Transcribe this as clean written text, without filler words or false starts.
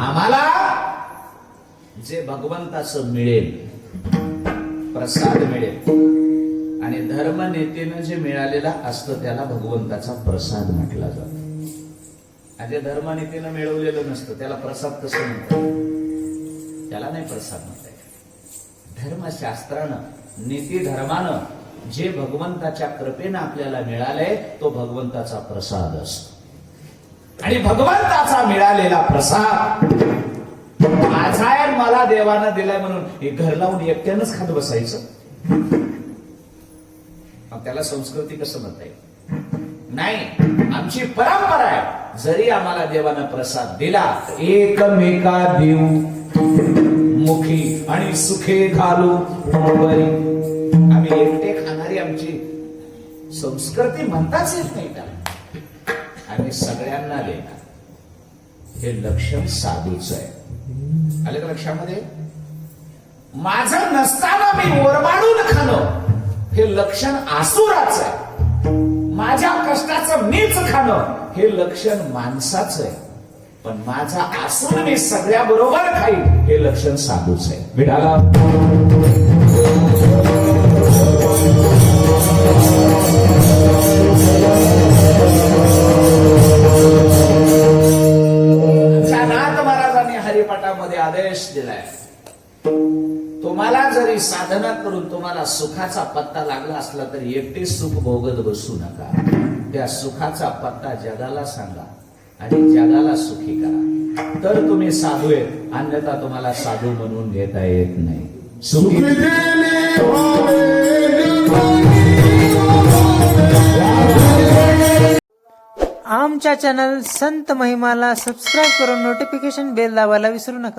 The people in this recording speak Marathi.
आम्हाला जे भगवंताचं मिळेल, प्रसाद मिळेल, आणि धर्म नेतेनं जे मिळालेला असतं त्याला भगवंताचा प्रसाद म्हटला जातो. आणि जे धर्म नेतेनं मिळवलेलं नसतं त्याला प्रसाद कसं म्हणतात? त्याला नाही प्रसाद म्हणता येत. धर्मशास्त्रानं, नीती धर्मानं जे भगवंताच्या कृपेनं आपल्याला मिळालंय तो भगवंताचा प्रसाद असतो. आणि भगवंताचा मिळालेला प्रसाद माझा आहे, मला देवानं दिलाय म्हणून हे घर लावून एकट्यानंच खात बसायचं, त्याला संस्कृती कसं म्हणता येईल? नाही, आमची परंपरा आहे. जरी आम्हाला देवानं प्रसाद दिला, एकमेका देऊ मुखी आणि सुखे घालू बरी. आम्ही एकटे खाणारी आमची संस्कृती म्हणताच येत नाही त्याला. आम्ही सगळ्यांना देणार, हे लक्षण साधूच आहे. आले का लक्षामध्ये? माझं नसताना मी ओरबाडून खाणं हे लक्षण आसुराचं आहे. माझ्या कष्टाचं मीच खाणं हे लक्षण माणसाचं आहे. पण माझा आसून मी सगळ्या बरोबर खाईन हे लक्षण साधूच आहे. विठाला नाथ महाराजांनी हरिपाठामध्ये आदेश दिलाय, तुम्हाला जरी साधना करून तुम्हाला सुखाचा पत्ता लागला असला तरी एकटे सुख भोगत बसू नका. त्या सुखाचा पत्ता जगाला सांगा आणि जगाला सुखी करा, तर तुम्ही साधू आहेत. अन्यथा तुम्हाला साधू म्हणून घेता येत नाही. सुखी आमच्या चॅनल संत महिमाला सबस्क्राईब करून नोटिफिकेशन बेल दाबायला विसरू नका.